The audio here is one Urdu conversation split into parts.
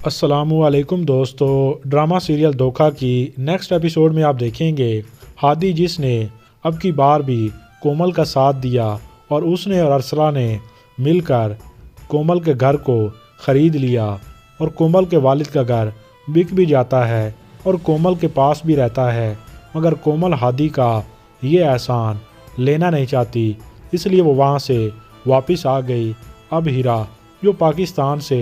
السلام علیکم دوستو، ڈرامہ سیریل دھوکہ کی نیکسٹ ایپیسوڈ میں آپ دیکھیں گے ہادی جس نے اب کی بار بھی کومل کا ساتھ دیا اور اس نے اور ارسلہ نے مل کر کومل کے گھر کو خرید لیا اور کومل کے والد کا گھر بک بھی جاتا ہے اور کومل کے پاس بھی رہتا ہے، مگر کومل ہادی کا یہ احسان لینا نہیں چاہتی، اس لیے وہ وہاں سے واپس آ گئی۔ اب ہیرا جو پاکستان سے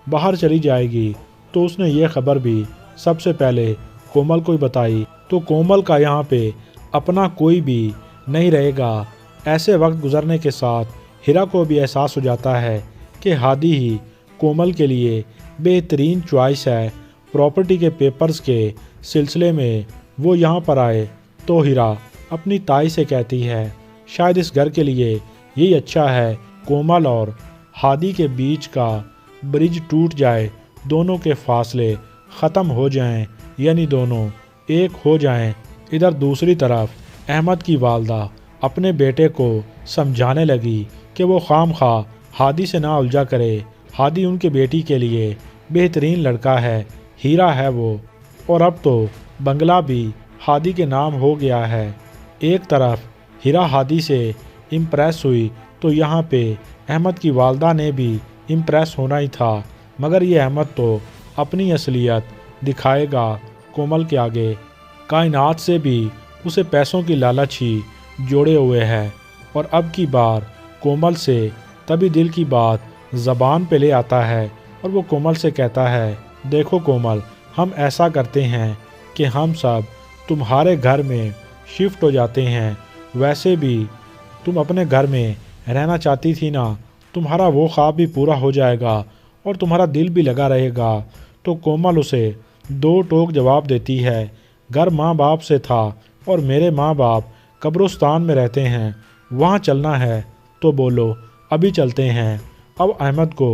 باہر چلی جائے گی تو اس نے یہ خبر بھی سب سے پہلے کومل کو ہی بتائی، تو کومل کا یہاں پہ اپنا کوئی بھی نہیں رہے گا۔ ایسے وقت گزرنے کے ساتھ ہیرا کو بھی احساس ہو جاتا ہے کہ ہادی ہی کومل کے لیے بہترین چوائس ہے۔ پراپرٹی کے پیپرز کے سلسلے میں وہ یہاں پر آئے تو ہیرا اپنی تائی سے کہتی ہے شاید اس گھر کے لیے یہی اچھا ہے، کومل اور ہادی کے بیچ کا برج ٹوٹ جائے، دونوں کے فاصلے ختم ہو جائیں، یعنی دونوں ایک ہو جائیں۔ ادھر دوسری طرف احمد کی والدہ اپنے بیٹے کو سمجھانے لگی کہ وہ خام خواہ ہادی سے نہ الجھا کرے، ہادی ان کے بیٹی کے لیے بہترین لڑکا ہے، ہیرا ہے وہ، اور اب تو بنگلہ بھی ہادی کے نام ہو گیا ہے۔ ایک طرف ہیرا ہادی سے امپریس ہوئی تو یہاں پہ احمد کی والدہ نے بھی امپریس ہونا ہی تھا، مگر یہ احمد تو اپنی اصلیت دکھائے گا کومل کے آگے۔ کائنات سے بھی اسے پیسوں کی لالچ ہی جوڑے ہوئے ہے، اور اب کی بار کومل سے تبھی دل کی بات زبان پہ لے آتا ہے اور وہ کومل سے کہتا ہے دیکھو کومل، ہم ایسا کرتے ہیں کہ ہم سب تمہارے گھر میں شفٹ ہو جاتے ہیں، ویسے بھی تم اپنے گھر میں رہنا چاہتی تھی نا، تمہارا وہ خواب بھی پورا ہو جائے گا اور تمہارا دل بھی لگا رہے گا۔ تو کومل اسے دو ٹوک جواب دیتی ہے، گھر ماں باپ سے تھا اور میرے ماں باپ قبرستان میں رہتے ہیں، وہاں چلنا ہے تو بولو، ابھی چلتے ہیں۔ اب احمد کو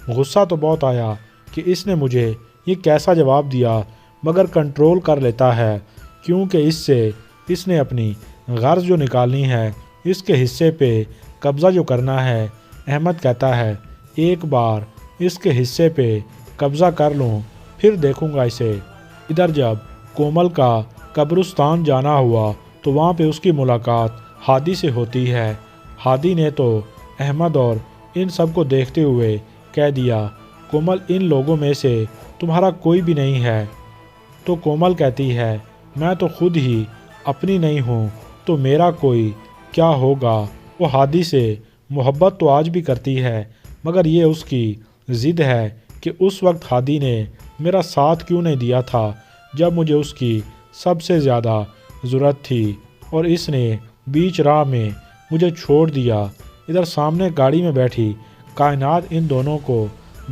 غصہ تو بہت آیا کہ اس نے مجھے یہ کیسا جواب دیا، مگر کنٹرول کر لیتا ہے کیونکہ اس سے اس نے اپنی غرض جو نکالنی ہے، اس کے حصے پہ قبضہ جو کرنا ہے۔ احمد کہتا ہے ایک بار اس کے حصے پہ قبضہ کر لوں پھر دیکھوں گا اسے۔ ادھر جب کومل کا قبرستان جانا ہوا تو وہاں پہ اس کی ملاقات ہادی سے ہوتی ہے۔ ہادی نے تو احمد اور ان سب کو دیکھتے ہوئے کہہ دیا کومل ان لوگوں میں سے تمہارا کوئی بھی نہیں ہے۔ تو کومل کہتی ہے میں تو خود ہی اپنی نہیں ہوں تو میرا کوئی کیا ہوگا۔ وہ ہادی سے محبت تو آج بھی کرتی ہے، مگر یہ اس کی ضد ہے کہ اس وقت ہادی نے میرا ساتھ کیوں نہیں دیا تھا جب مجھے اس کی سب سے زیادہ ضرورت تھی، اور اس نے بیچ راہ میں مجھے چھوڑ دیا۔ ادھر سامنے گاڑی میں بیٹھی کائنات ان دونوں کو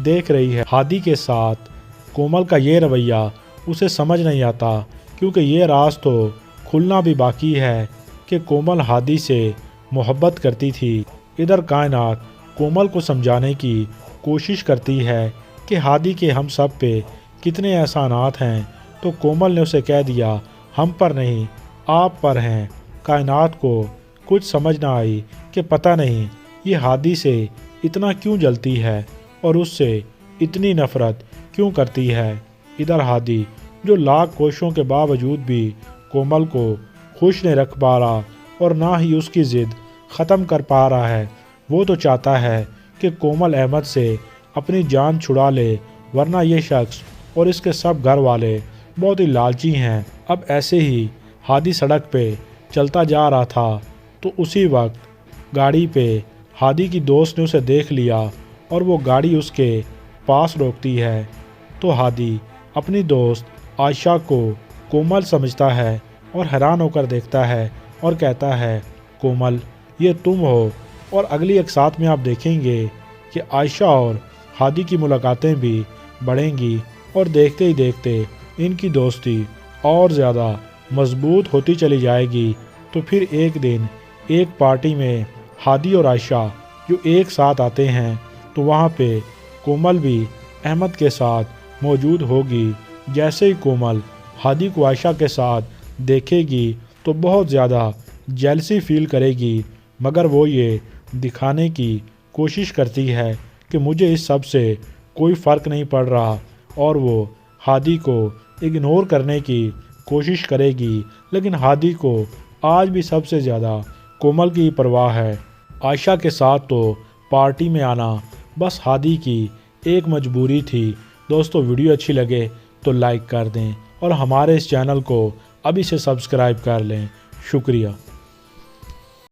دیکھ رہی ہے۔ ہادی کے ساتھ کومل کا یہ رویہ اسے سمجھ نہیں آتا کیونکہ یہ راز تو کھلنا بھی باقی ہے کہ کومل ہادی سے محبت کرتی تھی۔ ادھر کائنات کومل کو سمجھانے کی کوشش کرتی ہے کہ ہادی کے ہم سب پہ کتنے احسانات ہیں، تو کومل نے اسے کہہ دیا ہم پر نہیں آپ پر ہیں۔ کائنات کو کچھ سمجھ نہ آئی کہ پتہ نہیں یہ ہادی سے اتنا کیوں جلتی ہے اور اس سے اتنی نفرت کیوں کرتی ہے۔ ادھر ہادی جو لاکھ کوششوں کے باوجود بھی کومل کو خوش نہیں رکھ پا رہا اور نہ ہی اس کی ضد ختم کر پا رہا ہے، وہ تو چاہتا ہے کہ کومل احمد سے اپنی جان چھڑا لے، ورنہ یہ شخص اور اس کے سب گھر والے بہت ہی لالچی ہیں۔ اب ایسے ہی ہادی سڑک پہ چلتا جا رہا تھا تو اسی وقت گاڑی پہ ہادی کی دوست نے اسے دیکھ لیا اور وہ گاڑی اس کے پاس روکتی ہے، تو ہادی اپنی دوست عائشہ کو کومل سمجھتا ہے اور حیران ہو کر دیکھتا ہے اور کہتا ہے کومل یہ تم ہو، اور اگلی اقساط میں آپ دیکھیں گے کہ عائشہ اور ہادی کی ملاقاتیں بھی بڑھیں گی اور دیکھتے ہی دیکھتے ان کی دوستی اور زیادہ مضبوط ہوتی چلی جائے گی۔ تو پھر ایک دن ایک پارٹی میں ہادی اور عائشہ جو ایک ساتھ آتے ہیں تو وہاں پہ کومل بھی احمد کے ساتھ موجود ہوگی۔ جیسے ہی کومل ہادی کو عائشہ کے ساتھ دیکھے گی تو بہت زیادہ جیلسی فیل کرے گی، مگر وہ یہ دکھانے کی کوشش کرتی ہے کہ مجھے اس سب سے کوئی فرق نہیں پڑ رہا، اور وہ ہادی کو اگنور کرنے کی کوشش کرے گی، لیکن ہادی کو آج بھی سب سے زیادہ کومل کی پرواہ ہے۔ عائشہ کے ساتھ تو پارٹی میں آنا بس ہادی کی ایک مجبوری تھی۔ دوستو ویڈیو اچھی لگے تو لائک کر دیں اور ہمارے اس چینل کو ابھی سے سبسکرائب کر لیں۔ شکریہ۔